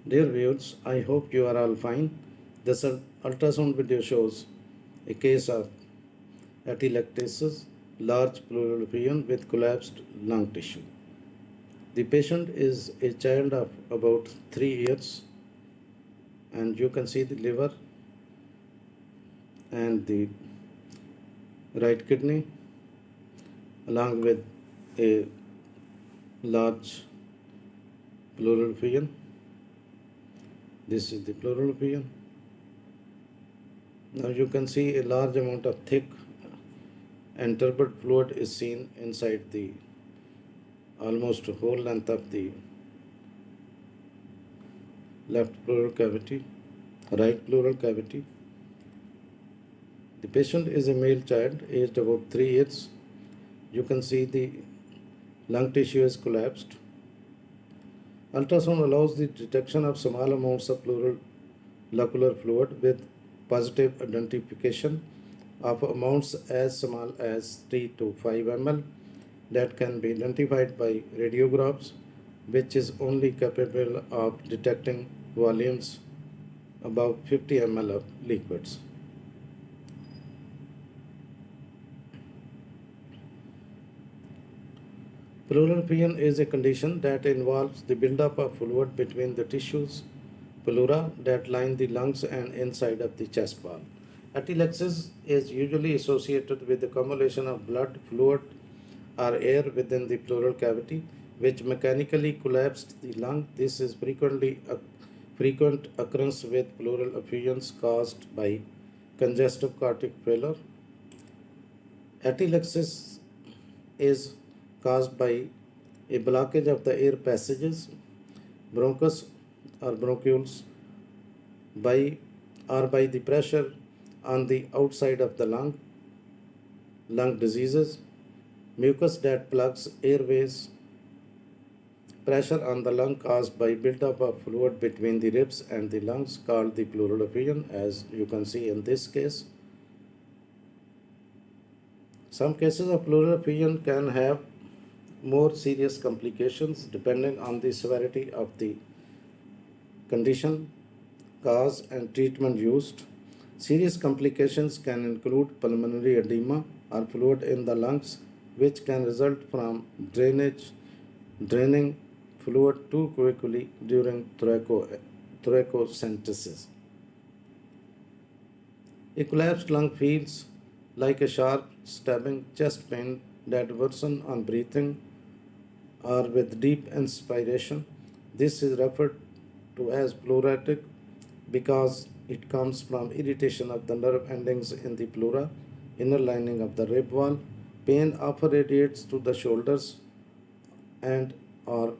Dear viewers, I hope you are all fine. This ultrasound video shows a case of atelectasis, large pleural effusion with collapsed lung tissue. The patient is a child of about 3 years, and you can see the liver and the right kidney along with a large pleural effusion. This is the pleural effusion. Now you can see a large amount of thick and turbid fluid is seen inside the almost whole length of the left pleural cavity, right pleural cavity. The patient is a male child aged about 3 years. You can see the lung tissue is collapsed. Ultrasound allows the detection of small amounts of pleural locular fluid with positive identification of amounts as small as 3 to 5 ml that can be identified by radiographs, which is only capable of detecting volumes above 50 ml of liquids. Pleural effusion is a condition that involves the buildup of fluid between the tissues pleura that line the lungs and inside of the chest wall. Atelectasis is usually associated with the accumulation of blood, fluid, or air within the pleural cavity, which mechanically collapsed the lung. This is frequently a frequent occurrence with pleural effusions caused by congestive cardiac failure. Atelectasis is caused by a blockage of the air passages, bronchus or bronchioles, by or by the pressure on the outside of the lung diseases, mucus that plugs airways, pressure on the lung caused by buildup of fluid between the ribs and the lungs called the pleural effusion, as you can see in this case. Some cases of pleural effusion can have more serious complications depending on the severity of the condition, cause, and treatment used. Serious complications can include pulmonary edema or fluid in the lungs, which can result from draining fluid too quickly during thoracocentesis. A collapsed lung feels like a sharp stabbing chest pain that worsens on breathing or with deep inspiration. This is referred to as pleuritic because it comes from irritation of the nerve endings in the pleura, inner lining of the rib wall. Pain often radiates to the shoulders and or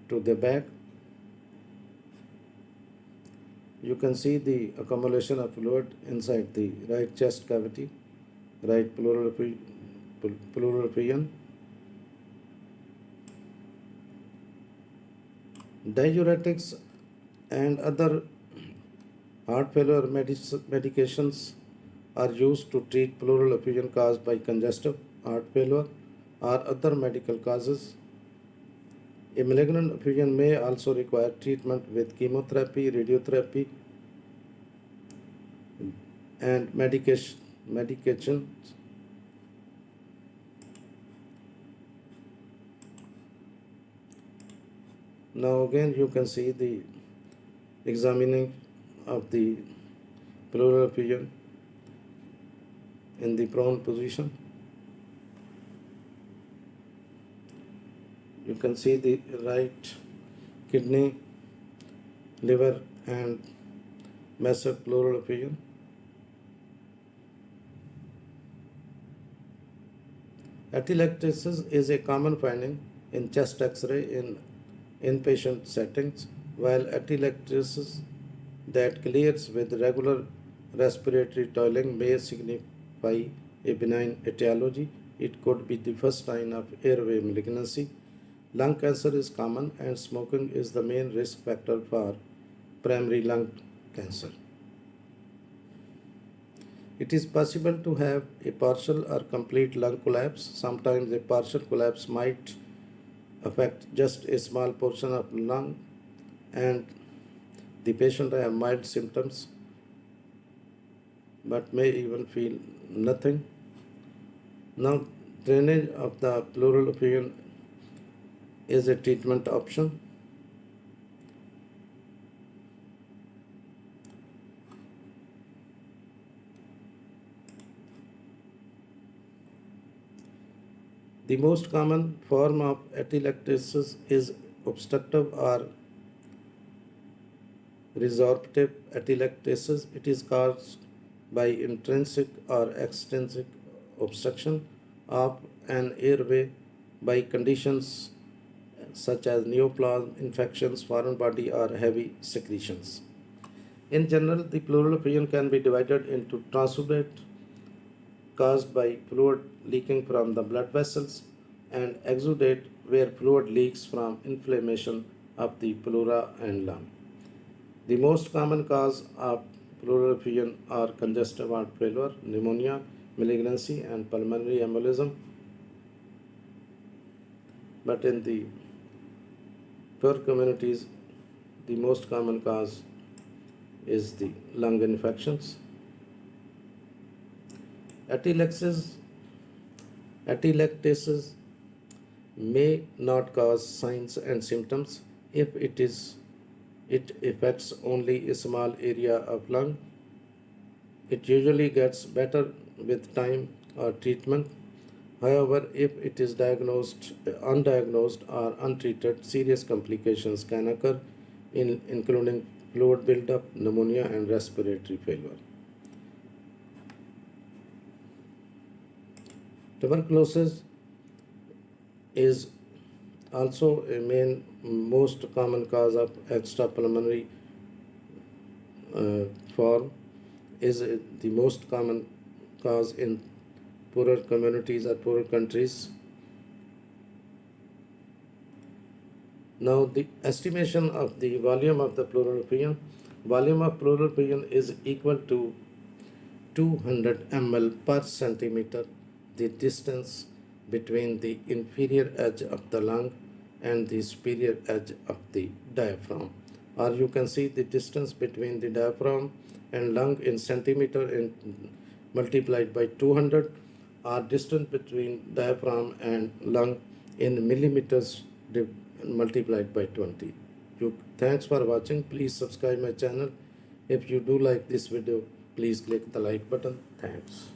to the back. You can see the accumulation of fluid inside the right chest cavity, right pleural effusion. Diuretics and other heart failure medications are used to treat pleural effusion caused by congestive heart failure or other medical causes. A malignant effusion may also require treatment with chemotherapy, radiotherapy, and medications. Now again you can see the examining of the pleural effusion in the prone position. You can see the right kidney, liver, and massive pleural effusion. Atelectasis is a common finding in chest X-ray in inpatient settings, while atelectasis that clears with regular respiratory toiling may signify a benign etiology. It could be the first sign of airway malignancy. Lung cancer is common, and smoking is the main risk factor for primary lung cancer. It is possible to have a partial or complete lung collapse. Sometimes a partial collapse might affect just a small portion of lung, and the patient have mild symptoms but may even feel nothing. Now, drainage of the pleural effusion is a treatment option. The most common form of atelectasis is obstructive or resorptive atelectasis. It is caused by intrinsic or extrinsic obstruction of an airway by conditions such as neoplasm, infections, foreign body, or heavy secretions. In general, the pleural effusion can be divided into transudate caused by fluid leaking from the blood vessels and exudate where fluid leaks from inflammation of the pleura and lung. The most common cause of pleural effusion are congestive heart failure, pneumonia, malignancy, and pulmonary embolism. But in the poor communities, the most common cause is the lung infections. Atelectasis may not cause signs and symptoms if it affects only a small area of lung. It usually gets better with time or treatment. However, if it is undiagnosed or untreated, serious complications can occur, including fluid buildup, pneumonia, and respiratory failure. Tuberculosis is also a most common cause of extrapulmonary form, is the most common cause in poorer communities or poorer countries. Now, the estimation of the volume of the pleural effusion. Volume of pleural effusion is equal to 200 ml per centimeter, the distance between the inferior edge of the lung and the superior edge of the diaphragm. Or you can see the distance between the diaphragm and lung in centimeter multiplied by 200, or distance between diaphragm and lung in millimeters multiplied by 20. Thanks for watching. Please subscribe my channel. If you do like this video, please click the like button. Thanks.